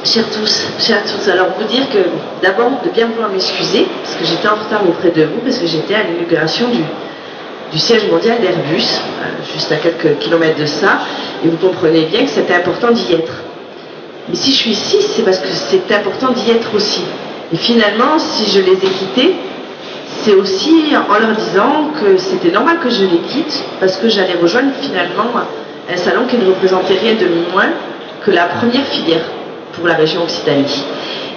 Chers tous, chers tous, alors vous dire que d'abord de bien vouloir m'excuser, parce que j'étais en retard auprès de vous, parce que j'étais à l'inauguration du siège mondial d'Airbus, juste à quelques kilomètres de ça, et vous comprenez bien que c'était important d'y être. Mais si je suis ici, c'est parce que c'est important d'y être aussi. Et finalement, si je les ai quittés, c'est aussi en leur disant que c'était normal que je les quitte, parce que j'allais rejoindre finalement un salon qui ne représentait rien de moins que la première filière pour la région Occitanie.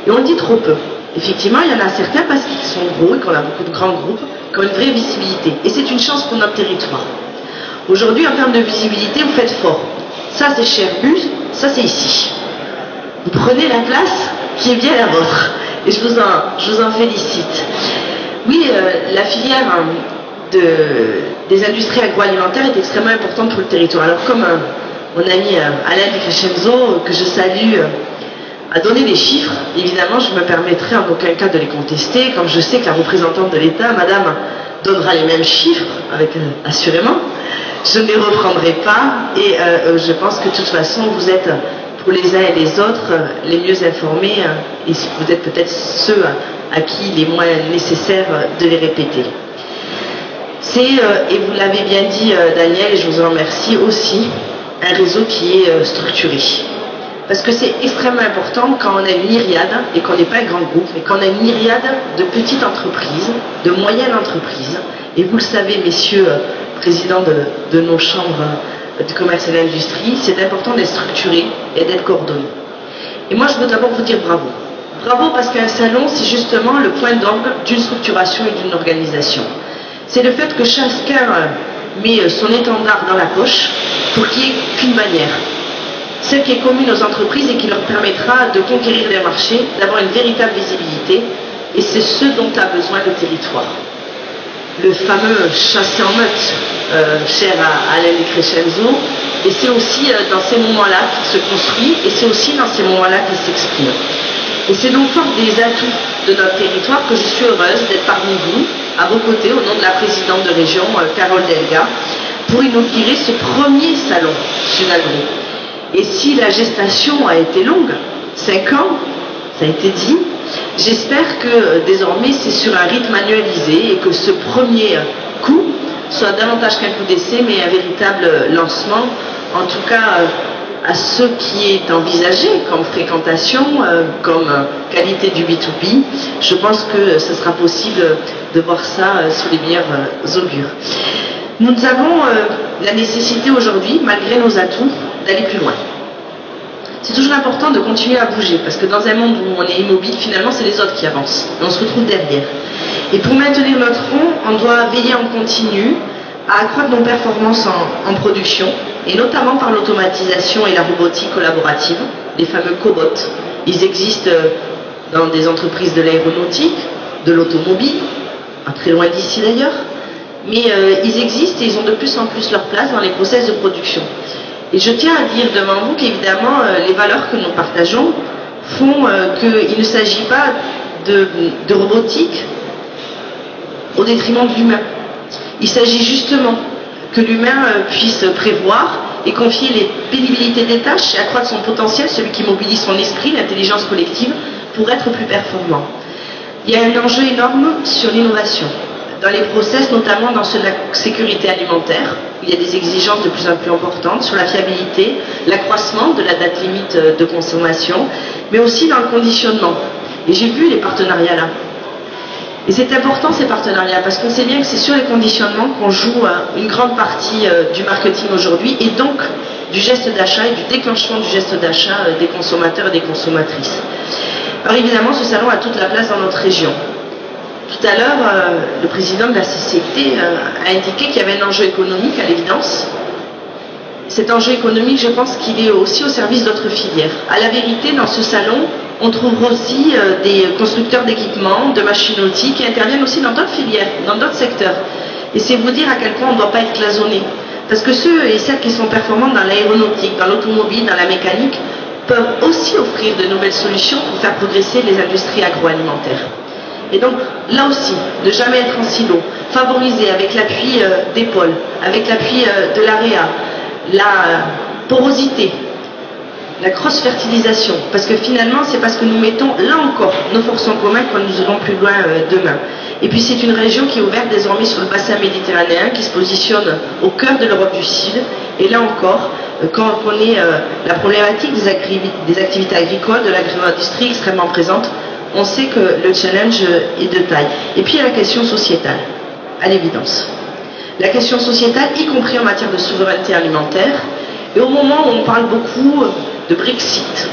Et on le dit trop peu. Effectivement, il y en a certains parce qu'ils sont gros et qu'on a beaucoup de grands groupes qui ont une vraie visibilité. Et c'est une chance pour notre territoire. Aujourd'hui, en termes de visibilité, vous faites fort. Ça, c'est chez Airbus, ça, c'est ici. Vous prenez la place qui est bien la vôtre. Et je vous en félicite. Oui, la filière des industries agroalimentaires est extrêmement importante pour le territoire. Alors, comme mon ami Alain Di Crescenzo, que je salue, a donné des chiffres, évidemment, je me permettrai en aucun cas de les contester, comme je sais que la représentante de l'État, madame, donnera les mêmes chiffres, assurément. Je ne les reprendrai pas, et je pense que de toute façon, vous êtes, pour les uns et les autres, les mieux informés, et vous êtes peut-être ceux à qui il est moins nécessaire de les répéter. C'est, et vous l'avez bien dit, Daniel, et je vous en remercie aussi, un réseau qui est structuré. Parce que c'est extrêmement important quand on a une myriade, et qu'on n'est pas un grand groupe, mais qu'on a une myriade de petites entreprises, de moyennes entreprises, et vous le savez, messieurs présidents de nos chambres de commerce et d'industrie, c'est important d'être structuré et d'être coordonné. Et moi, je veux d'abord vous dire bravo. Bravo parce qu'un salon, c'est justement le point d'orgue d'une structuration et d'une organisation. C'est le fait que chacun met son étendard dans la poche pour qu'il n'y ait qu'une bannière. Celle qui est commune aux entreprises et qui leur permettra de conquérir les marchés, d'avoir une véritable visibilité, et c'est ce dont a besoin le territoire. Le fameux chassé en meute, cher à Alain Di Crescenzo, et c'est aussi dans ces moments-là qu'il se construit, et c'est aussi dans ces moments-là qu'il s'exprime. Et c'est donc fort des atouts de notre territoire que je suis heureuse d'être parmi vous, à vos côtés, au nom de la présidente de région, Carole Delga, pour inaugurer ce premier salon Sunagro. Et si la gestation a été longue, 5 ans, ça a été dit, j'espère que désormais c'est sur un rythme annualisé et que ce premier coup soit davantage qu'un coup d'essai, mais un véritable lancement, en tout cas à ce qui est envisagé comme fréquentation, comme qualité du B2B. Je pense que ce sera possible de voir ça sous les meilleurs augures. Nous avons la nécessité aujourd'hui, malgré nos atouts, d'aller plus loin. C'est toujours important de continuer à bouger, parce que dans un monde où on est immobile, finalement, c'est les autres qui avancent, et on se retrouve derrière. Et pour maintenir notre rang, on doit veiller en continu à accroître nos performances en production, et notamment par l'automatisation et la robotique collaborative, les fameux cobots. Ils existent dans des entreprises de l'aéronautique, de l'automobile, pas très loin d'ici d'ailleurs, mais ils existent et ils ont de plus en plus leur place dans les process de production. Et je tiens à dire devant vous qu'évidemment, les valeurs que nous partageons font qu'il ne s'agit pas de robotique au détriment de l'humain. Il s'agit justement que l'humain puisse prévoir et confier les pénibilités des tâches et accroître son potentiel, celui qui mobilise son esprit, l'intelligence collective, pour être plus performant. Il y a un enjeu énorme sur l'innovation, dans les process, notamment dans ceux de la sécurité alimentaire, où il y a des exigences de plus en plus importantes, sur la fiabilité, l'accroissement de la date limite de consommation, mais aussi dans le conditionnement. Et j'ai vu les partenariats là. Et c'est important ces partenariats, parce qu'on sait bien que c'est sur les conditionnements qu'on joue une grande partie du marketing aujourd'hui, et donc du geste d'achat et du déclenchement du geste d'achat des consommateurs et des consommatrices. Alors évidemment, ce salon a toute la place dans notre région. Tout à l'heure, le président de la CCT a indiqué qu'il y avait un enjeu économique à l'évidence. Cet enjeu économique, je pense qu'il est aussi au service d'autres filières. À la vérité, dans ce salon, on trouve aussi des constructeurs d'équipements, de machines-outils qui interviennent aussi dans d'autres filières, dans d'autres secteurs. Et c'est vous dire à quel point on ne doit pas être cloisonné. Parce que ceux et celles qui sont performants dans l'aéronautique, dans l'automobile, dans la mécanique, peuvent aussi offrir de nouvelles solutions pour faire progresser les industries agroalimentaires. Et donc, là aussi, ne jamais être en silo, favoriser avec l'appui des pôles, avec l'appui de l'AREA, la porosité, la cross-fertilisation, parce que finalement, c'est parce que nous mettons, là encore, nos forces en commun que nous irons plus loin demain. Et puis c'est une région qui est ouverte désormais sur le bassin méditerranéen, qui se positionne au cœur de l'Europe du Sud. Et là encore, quand on connaît la problématique des activités agricoles, de l'agro-industrie extrêmement présente, on sait que le challenge est de taille. Et puis il y a la question sociétale, à l'évidence. La question sociétale, y compris en matière de souveraineté alimentaire, et au moment où on parle beaucoup de Brexit,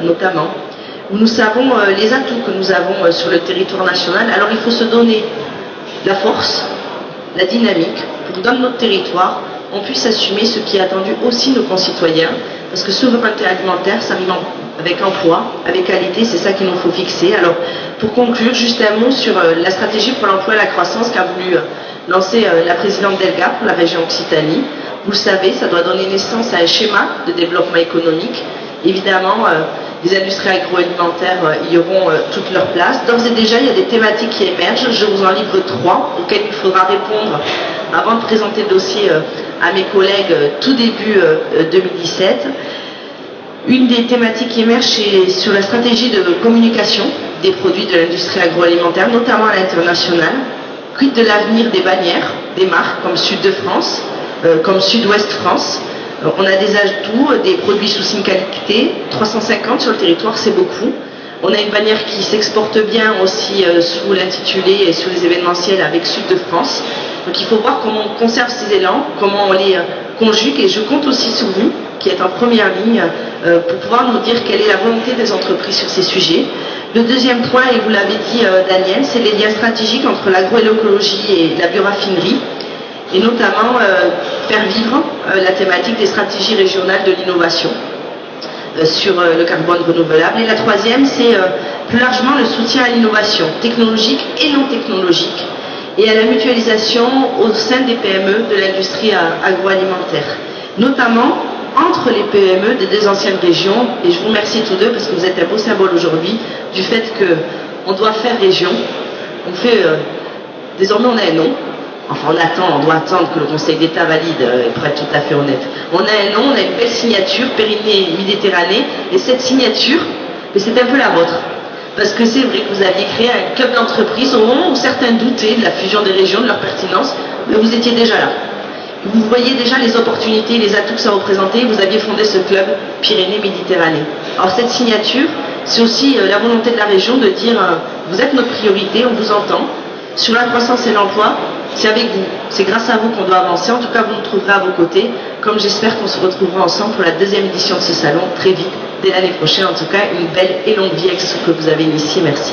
notamment, où nous savons les atouts que nous avons sur le territoire national, alors il faut se donner la force, la dynamique, pour que dans notre territoire, on puisse assumer ce qui est attendu aussi nos concitoyens, parce que souveraineté alimentaire, ça rime avec emploi, avec qualité, c'est ça qu'il nous faut fixer. Alors, pour conclure, juste un mot sur la stratégie pour l'emploi et la croissance qu'a voulu lancer la présidente Delga pour la région Occitanie. Vous le savez, ça doit donner naissance à un schéma de développement économique. Évidemment, les industries agroalimentaires y auront toute leur place. D'ores et déjà, il y a des thématiques qui émergent. Je vous en livre 3, auxquelles il faudra répondre avant de présenter le dossier à mes collègues tout début 2017. Une des thématiques qui émerge, c'est sur la stratégie de communication des produits de l'industrie agroalimentaire, notamment à l'international. Quid de l'avenir des bannières, des marques comme Sud de France, comme Sud-Ouest France. On a des atouts, des produits sous signe qualité, 350 sur le territoire, c'est beaucoup. On a une bannière qui s'exporte bien aussi sous l'intitulé et sur les événementiels avec Sud de France. Donc il faut voir comment on conserve ces élans, comment on les conjugue, et je compte aussi sur vous, qui êtes en première ligne, pour pouvoir nous dire quelle est la volonté des entreprises sur ces sujets. Le deuxième point, et vous l'avez dit Daniel, c'est les liens stratégiques entre l'agroécologie et la bioraffinerie, et notamment faire vivre la thématique des stratégies régionales de l'innovation sur le carbone renouvelable. Et la troisième, c'est plus largement le soutien à l'innovation technologique et non technologique, et à la mutualisation au sein des PME de l'industrie agroalimentaire, notamment entre les PME des deux anciennes régions. Et je vous remercie tous deux parce que vous êtes un beau symbole aujourd'hui du fait qu'on doit faire région. On fait, désormais on a un nom. Enfin, on doit attendre que le Conseil d'État valide, pour être tout à fait honnête. On a un nom, on a une belle signature, Périnée Méditerranée, et cette signature, c'est un peu la vôtre. Parce que c'est vrai que vous aviez créé un club d'entreprise au moment où certains doutaient de la fusion des régions, de leur pertinence, mais vous étiez déjà là. Vous voyez déjà les opportunités, les atouts que ça représentait, vous aviez fondé ce club Pyrénées-Méditerranée. Alors cette signature, c'est aussi la volonté de la région de dire vous êtes notre priorité, on vous entend. Sur la croissance et l'emploi, c'est avec vous, c'est grâce à vous qu'on doit avancer. En tout cas, vous nous trouverez à vos côtés, comme j'espère qu'on se retrouvera ensemble pour la deuxième édition de ce salon, très vite, dès l'année prochaine. En tout cas, une belle et longue vie avec ce que vous avez initié. Merci.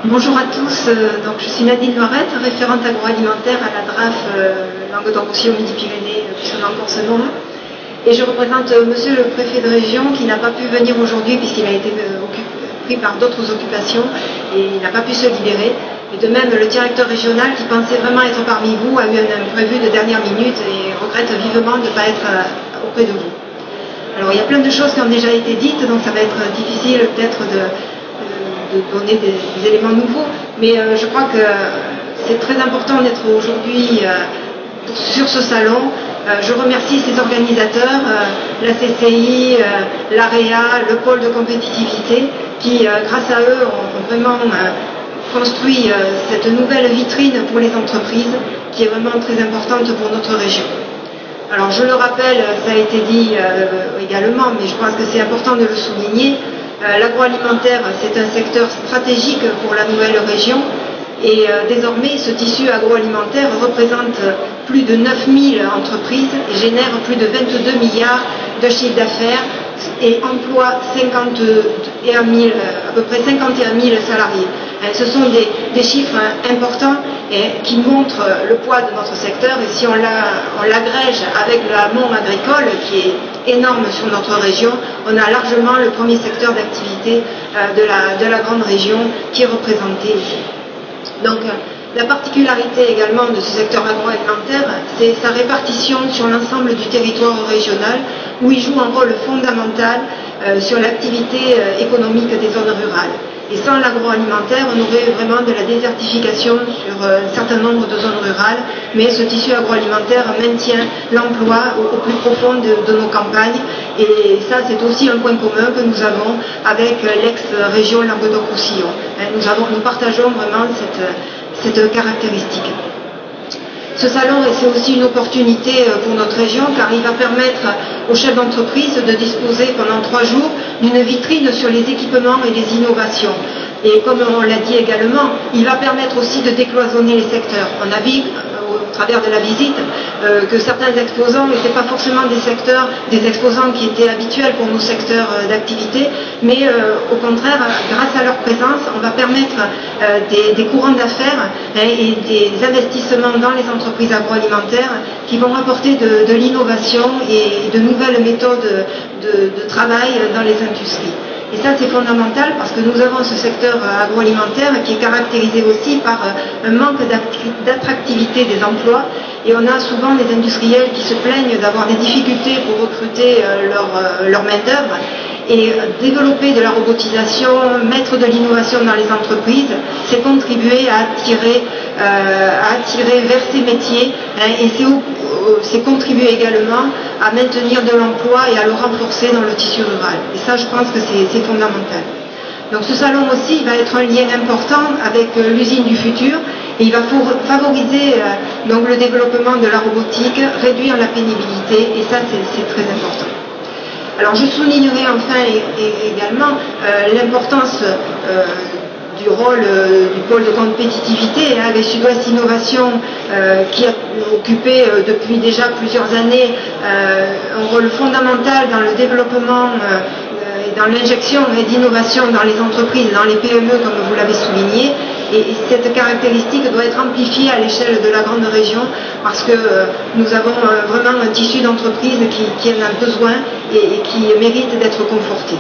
Bonjour à tous, donc je suis Nadine Loirette, référente agroalimentaire à la DRAF Languedoc-Roussillon Midi-Pyrénées, puisqu'on a encore ce nom. Et je représente monsieur le préfet de région qui n'a pas pu venir aujourd'hui puisqu'il a été pris par d'autres occupations et il n'a pas pu se libérer. Et de même, le directeur régional qui pensait vraiment être parmi vous a eu un imprévu de dernière minute et regrette vivement de ne pas être auprès de vous. Alors il y a plein de choses qui ont déjà été dites, donc ça va être difficile peut-être de donner des éléments nouveaux, mais je crois que c'est très important d'être aujourd'hui sur ce salon. Je remercie ces organisateurs, la CCI, l'AREA, le pôle de compétitivité, qui grâce à eux ont vraiment construit cette nouvelle vitrine pour les entreprises, qui est vraiment très importante pour notre région. Alors je le rappelle, ça a été dit également, mais je pense que c'est important de le souligner, l'agroalimentaire c'est un secteur stratégique pour la nouvelle région. Et désormais, ce tissu agroalimentaire représente plus de 9000 entreprises et génère plus de 22 milliards de chiffre d'affaires et emploie à peu près 51 000 salariés. Ce sont des chiffres importants et qui montrent le poids de notre secteur. Et si on l'agrège avec l'amont agricole, qui est énorme sur notre région, on a largement le premier secteur d'activité de la grande région qui est représenté ici. Donc, la particularité également de ce secteur agroalimentaire, c'est sa répartition sur l'ensemble du territoire régional, où il joue un rôle fondamental sur l'activité économique des zones rurales. Et sans l'agroalimentaire, on aurait vraiment de la désertification sur un certain nombre de zones rurales, mais ce tissu agroalimentaire maintient l'emploi au plus profond de nos campagnes. Et ça, c'est aussi un point commun que nous avons avec l'ex-région Languedoc-Roussillon. Nous partageons vraiment cette caractéristique. Ce salon, c'est aussi une opportunité pour notre région car il va permettre aux chefs d'entreprise de disposer pendant 3 jours d'une vitrine sur les équipements et les innovations. Et comme on l'a dit également, il va permettre aussi de décloisonner les secteurs. On a vu au travers de la visite que certains exposants n'étaient pas forcément des exposants qui étaient habituels pour nos secteurs d'activité, mais au contraire, grâce à leur présence, on va permettre des courants d'affaires et des investissements dans les entreprises agroalimentaires qui vont apporter de l'innovation et de nouvelles méthodes de travail dans les industries. Et ça, c'est fondamental parce que nous avons ce secteur agroalimentaire qui est caractérisé aussi par un manque d'attractivité des emplois. Et on a souvent des industriels qui se plaignent d'avoir des difficultés pour recruter leur main-d'œuvre. Et développer de la robotisation, mettre de l'innovation dans les entreprises, c'est contribuer à attirer vers ces métiers et c'est contribuer également à maintenir de l'emploi et à le renforcer dans le tissu rural. Et ça, je pense que c'est fondamental. Donc ce salon aussi va être un lien important avec l'usine du futur et il va favoriser donc le développement de la robotique, réduire la pénibilité et ça c'est très important. Alors je soulignerai enfin également l'importance du rôle du pôle de compétitivité avec Sud-Ouest Innovation qui a occupé depuis déjà plusieurs années un rôle fondamental dans le développement et dans l'injection d'innovation dans les entreprises, dans les PME comme vous l'avez souligné. Et cette caractéristique doit être amplifiée à l'échelle de la grande région parce que nous avons vraiment un tissu d'entreprise qui en a besoin et qui mérite d'être conforté.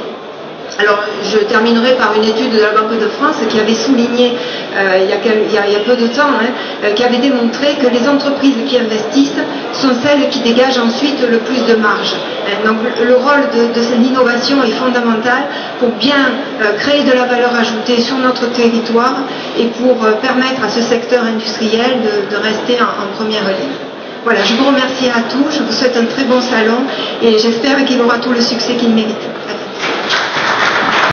Alors, je terminerai par une étude de la Banque de France qui avait souligné, il y a peu de temps, qui avait démontré que les entreprises qui investissent sont celles qui dégagent ensuite le plus de marge. Donc, le rôle de l'innovation est fondamental pour bien créer de la valeur ajoutée sur notre territoire et pour permettre à ce secteur industriel de rester en première ligne. Voilà, je vous remercie à tous, je vous souhaite un très bon salon et j'espère qu'il aura tout le succès qu'il mérite.